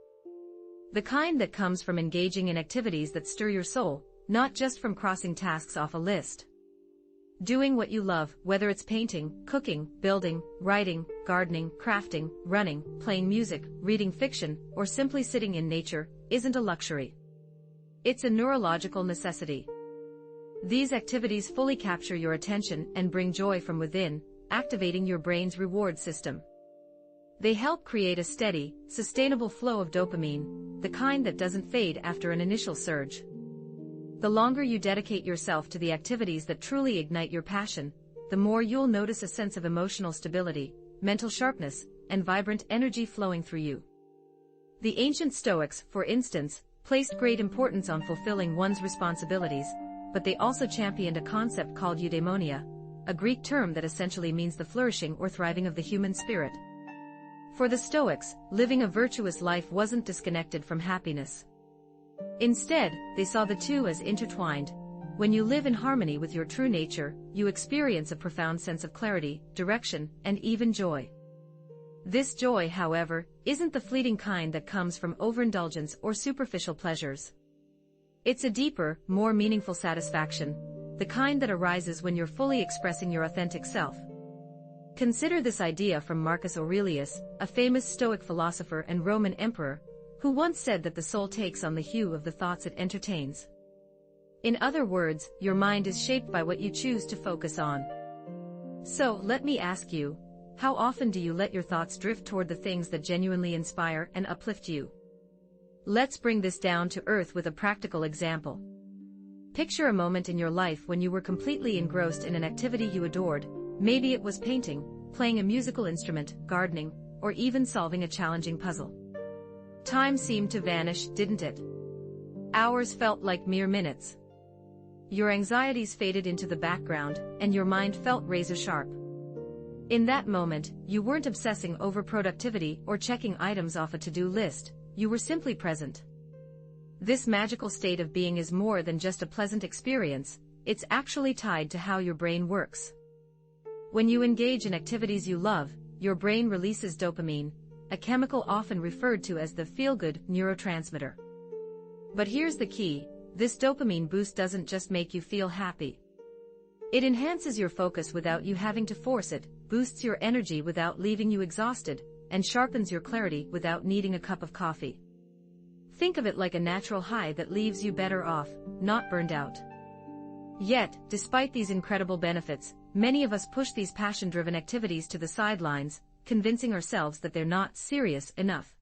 The kind that comes from engaging in activities that stir your soul, not just from crossing tasks off a list. Doing what you love, whether it's painting, cooking, building, writing, gardening, crafting, running, playing music, reading fiction, or simply sitting in nature, isn't a luxury. It's a neurological necessity. These activities fully capture your attention and bring joy from within, activating your brain's reward system. They help create a steady, sustainable flow of dopamine, the kind that doesn't fade after an initial surge. The longer you dedicate yourself to the activities that truly ignite your passion, the more you'll notice a sense of emotional stability, mental sharpness, and vibrant energy flowing through you. The ancient Stoics, for instance, placed great importance on fulfilling one's responsibilities, but they also championed a concept called eudaimonia, a Greek term that essentially means the flourishing or thriving of the human spirit. For the Stoics, living a virtuous life wasn't disconnected from happiness. Instead, they saw the two as intertwined. When you live in harmony with your true nature, you experience a profound sense of clarity, direction, and even joy. This joy, however, isn't the fleeting kind that comes from overindulgence or superficial pleasures. It's a deeper, more meaningful satisfaction, the kind that arises when you're fully expressing your authentic self. Consider this idea from Marcus Aurelius, a famous Stoic philosopher and Roman emperor, who once said that the soul takes on the hue of the thoughts it entertains. In other words, your mind is shaped by what you choose to focus on. So, let me ask you, how often do you let your thoughts drift toward the things that genuinely inspire and uplift you? Let's bring this down to earth with a practical example. Picture a moment in your life when you were completely engrossed in an activity you adored. Maybe it was painting, playing a musical instrument, gardening, or even solving a challenging puzzle. Time seemed to vanish, didn't it? Hours felt like mere minutes. Your anxieties faded into the background, and your mind felt razor-sharp. In that moment, you weren't obsessing over productivity or checking items off a to-do list, you were simply present. This magical state of being is more than just a pleasant experience, it's actually tied to how your brain works. When you engage in activities you love, your brain releases dopamine, a chemical often referred to as the feel-good neurotransmitter. But here's the key: this dopamine boost doesn't just make you feel happy. It enhances your focus without you having to force it, boosts your energy without leaving you exhausted, and sharpens your clarity without needing a cup of coffee. Think of it like a natural high that leaves you better off, not burned out. Yet, despite these incredible benefits, many of us push these passion-driven activities to the sidelines, convincing ourselves that they're not serious enough.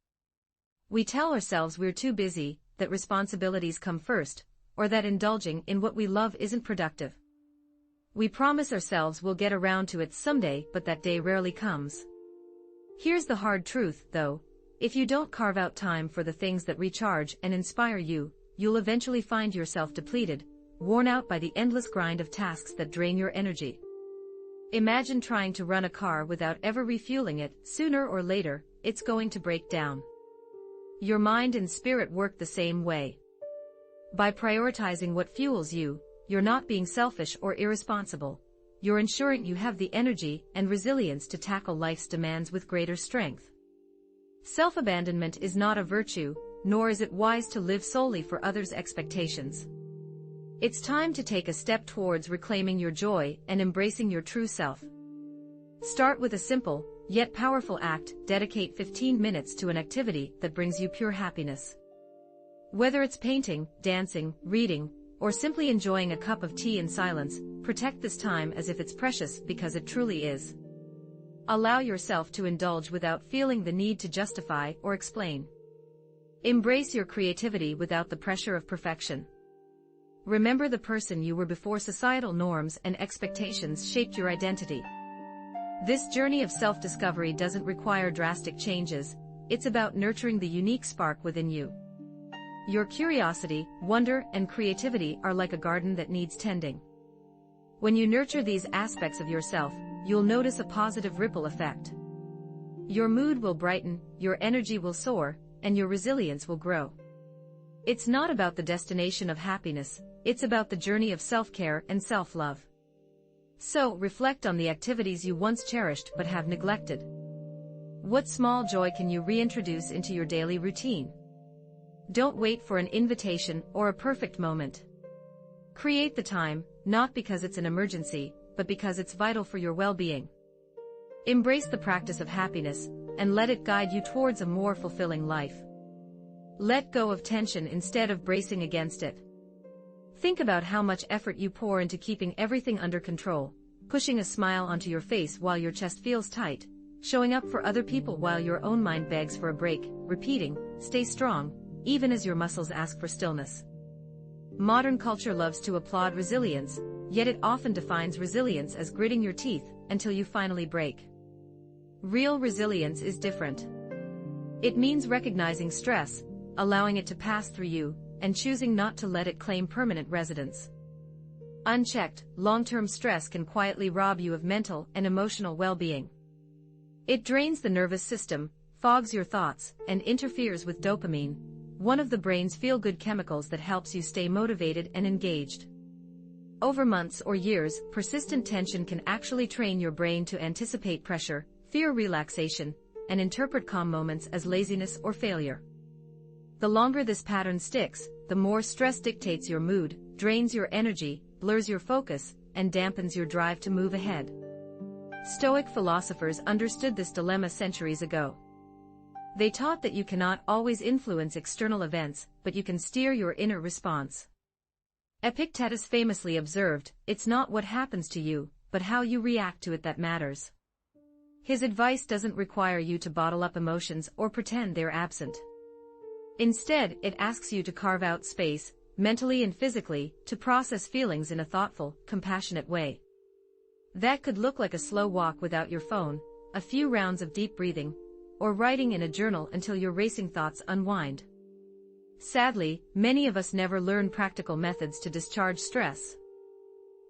We tell ourselves we're too busy, that responsibilities come first, or that indulging in what we love isn't productive. We promise ourselves we'll get around to it someday, but that day rarely comes. Here's the hard truth, though. If you don't carve out time for the things that recharge and inspire you, you'll eventually find yourself depleted, worn out by the endless grind of tasks that drain your energy. Imagine trying to run a car without ever refueling it. Sooner or later, it's going to break down. Your mind and spirit work the same way. By prioritizing what fuels you, you're not being selfish or irresponsible. You're ensuring you have the energy and resilience to tackle life's demands with greater strength. Self-abandonment is not a virtue, nor is it wise to live solely for others' expectations. It's time to take a step towards reclaiming your joy and embracing your true self. Start with a simple, yet powerful act. Dedicate 15 minutes to an activity that brings you pure happiness. Whether it's painting, dancing, reading, or simply enjoying a cup of tea in silence, protect this time as if it's precious, because it truly is. Allow yourself to indulge without feeling the need to justify or explain. Embrace your creativity without the pressure of perfection. Remember the person you were before societal norms and expectations shaped your identity. This journey of self-discovery doesn't require drastic changes. It's about nurturing the unique spark within you. Your curiosity, wonder, and creativity are like a garden that needs tending. When you nurture these aspects of yourself, you'll notice a positive ripple effect. Your mood will brighten, your energy will soar, and your resilience will grow. It's not about the destination of happiness, it's about the journey of self-care and self-love. So, reflect on the activities you once cherished but have neglected. What small joy can you reintroduce into your daily routine? Don't wait for an invitation or a perfect moment. Create the time, not because it's an emergency, but because it's vital for your well-being. Embrace the practice of happiness, and let it guide you towards a more fulfilling life. Let go of tension instead of bracing against it. Think about how much effort you pour into keeping everything under control, pushing a smile onto your face while your chest feels tight, showing up for other people while your own mind begs for a break, repeating, "Stay strong," even as your muscles ask for stillness. Modern culture loves to applaud resilience, yet it often defines resilience as gritting your teeth until you finally break. Real resilience is different. It means recognizing stress, allowing it to pass through you, and choosing not to let it claim permanent residence. Unchecked, long-term stress can quietly rob you of mental and emotional well-being. It drains the nervous system, fogs your thoughts, and interferes with dopamine, one of the brain's feel-good chemicals that helps you stay motivated and engaged. Over months or years, persistent tension can actually train your brain to anticipate pressure, fear relaxation, and interpret calm moments as laziness or failure. The longer this pattern sticks, the more stress dictates your mood, drains your energy, blurs your focus, and dampens your drive to move ahead. Stoic philosophers understood this dilemma centuries ago. They taught that you cannot always influence external events, but you can steer your inner response. Epictetus famously observed, "It's not what happens to you, but how you react to it that matters." His advice doesn't require you to bottle up emotions or pretend they're absent. Instead, it asks you to carve out space, mentally and physically, to process feelings in a thoughtful, compassionate way. That could look like a slow walk without your phone, a few rounds of deep breathing, or writing in a journal until your racing thoughts unwind. Sadly, many of us never learn practical methods to discharge stress.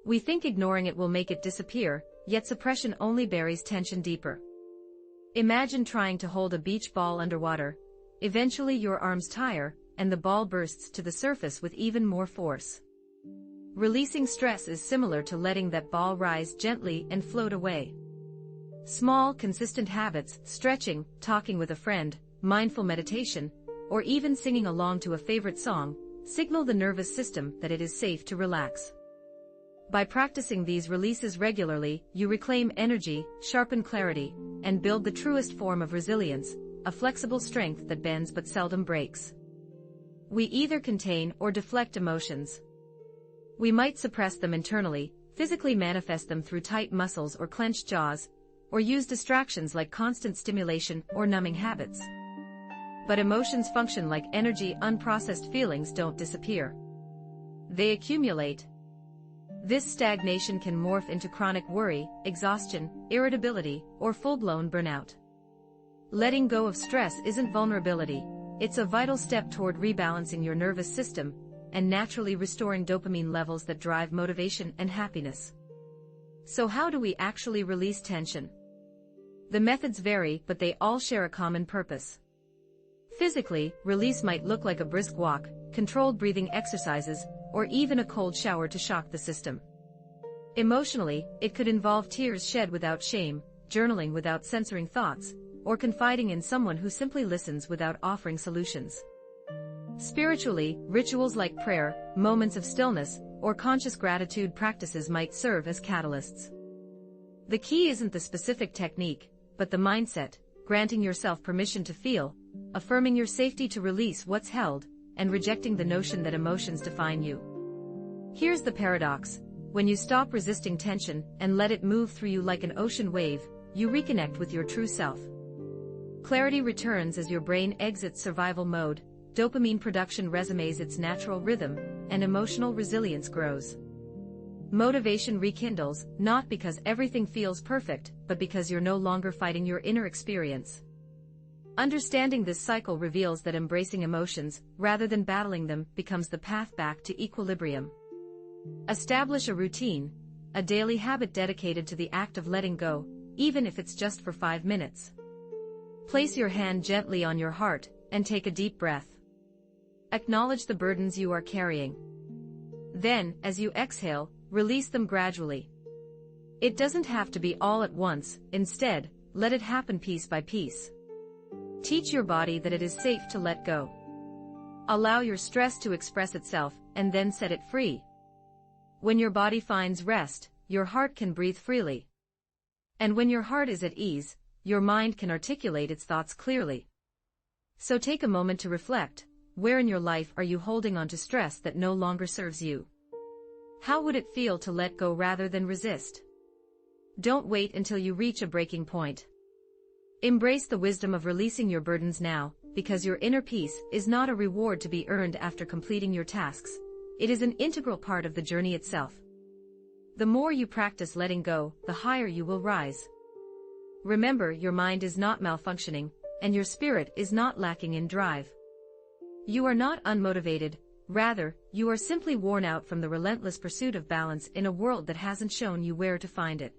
We think ignoring it will make it disappear, yet suppression only buries tension deeper. Imagine trying to hold a beach ball underwater. Eventually your arms tire, and the ball bursts to the surface with even more force. Releasing stress is similar to letting that ball rise gently and float away. Small, consistent habits, stretching, talking with a friend, mindful meditation, or even singing along to a favorite song, signal the nervous system that it is safe to relax. By practicing these releases regularly, you reclaim energy, sharpen clarity, and build the truest form of resilience, a flexible strength that bends but seldom breaks. We either contain or deflect emotions. We might suppress them internally, physically manifest them through tight muscles or clenched jaws, or use distractions like constant stimulation or numbing habits. But emotions function like energy. Unprocessed feelings don't disappear. They accumulate. This stagnation can morph into chronic worry, exhaustion, irritability, or full-blown burnout. Letting go of stress isn't vulnerability, it's a vital step toward rebalancing your nervous system and naturally restoring dopamine levels that drive motivation and happiness. So how do we actually release tension? The methods vary, but they all share a common purpose. Physically, release might look like a brisk walk, controlled breathing exercises, or even a cold shower to shock the system. Emotionally, it could involve tears shed without shame, journaling without censoring thoughts, or confiding in someone who simply listens without offering solutions. Spiritually, rituals like prayer, moments of stillness, or conscious gratitude practices might serve as catalysts. The key isn't the specific technique, but the mindset, granting yourself permission to feel, affirming your safety to release what's held, and rejecting the notion that emotions define you. Here's the paradox: when you stop resisting tension and let it move through you like an ocean wave, you reconnect with your true self. Clarity returns as your brain exits survival mode, dopamine production resumes its natural rhythm, and emotional resilience grows. Motivation rekindles, not because everything feels perfect, but because you're no longer fighting your inner experience. Understanding this cycle reveals that embracing emotions, rather than battling them, becomes the path back to equilibrium. Establish a routine, a daily habit dedicated to the act of letting go, even if it's just for 5 minutes. Place your hand gently on your heart, and take a deep breath. Acknowledge the burdens you are carrying. Then, as you exhale, release them gradually. It doesn't have to be all at once, instead, let it happen piece by piece. Teach your body that it is safe to let go. Allow your stress to express itself, and then set it free. When your body finds rest, your heart can breathe freely. And when your heart is at ease, your mind can articulate its thoughts clearly. So take a moment to reflect: where in your life are you holding on to stress that no longer serves you? How would it feel to let go rather than resist? Don't wait until you reach a breaking point. Embrace the wisdom of releasing your burdens now, because your inner peace is not a reward to be earned after completing your tasks. It is an integral part of the journey itself. The more you practice letting go, the higher you will rise. Remember, your mind is not malfunctioning, and your spirit is not lacking in drive. You are not unmotivated, rather, you are simply worn out from the relentless pursuit of balance in a world that hasn't shown you where to find it.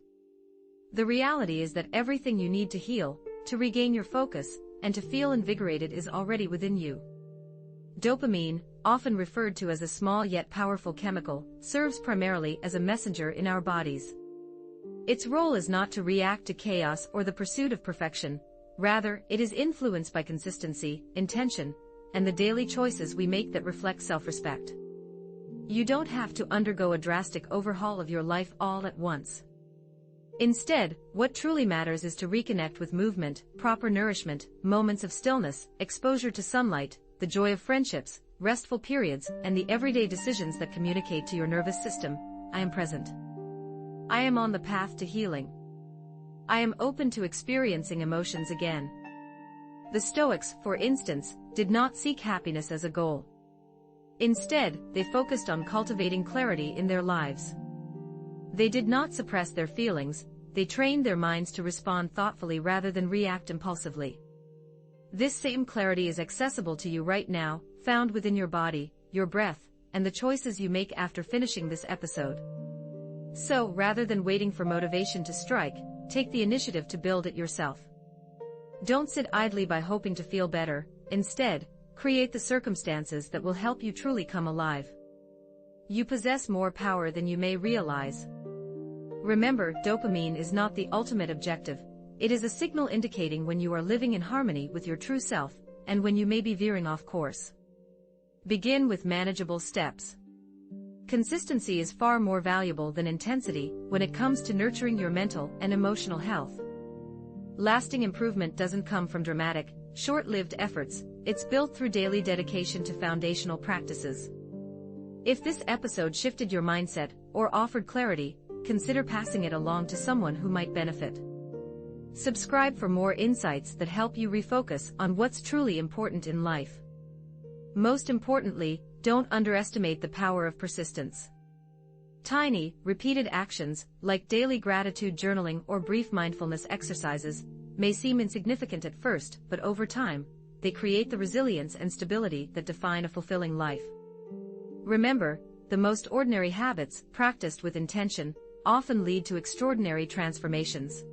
The reality is that everything you need to heal, to regain your focus, and to feel invigorated is already within you. Dopamine, often referred to as a small yet powerful chemical, serves primarily as a messenger in our bodies. Its role is not to react to chaos or the pursuit of perfection, rather, it is influenced by consistency, intention, and the daily choices we make that reflect self-respect. You don't have to undergo a drastic overhaul of your life all at once. Instead, what truly matters is to reconnect with movement, proper nourishment, moments of stillness, exposure to sunlight, the joy of friendships, restful periods, and the everyday decisions that communicate to your nervous system: I am present. I am on the path to healing. I am open to experiencing emotions again. The Stoics, for instance, did not seek happiness as a goal. Instead, they focused on cultivating clarity in their lives. They did not suppress their feelings, they trained their minds to respond thoughtfully rather than react impulsively. This same clarity is accessible to you right now, found within your body, your breath, and the choices you make after finishing this episode. So, rather than waiting for motivation to strike, take the initiative to build it yourself. Don't sit idly by hoping to feel better, instead, create the circumstances that will help you truly come alive. You possess more power than you may realize. Remember, dopamine is not the ultimate objective. It is a signal indicating when you are living in harmony with your true self, and when you may be veering off course. Begin with manageable steps. Consistency is far more valuable than intensity when it comes to nurturing your mental and emotional health. Lasting improvement doesn't come from dramatic, short-lived efforts, it's built through daily dedication to foundational practices. If this episode shifted your mindset or offered clarity, consider passing it along to someone who might benefit. Subscribe for more insights that help you refocus on what's truly important in life. Most importantly, don't underestimate the power of persistence. Tiny, repeated actions, like daily gratitude journaling or brief mindfulness exercises, may seem insignificant at first, but over time, they create the resilience and stability that define a fulfilling life. Remember, the most ordinary habits, practiced with intention, often lead to extraordinary transformations.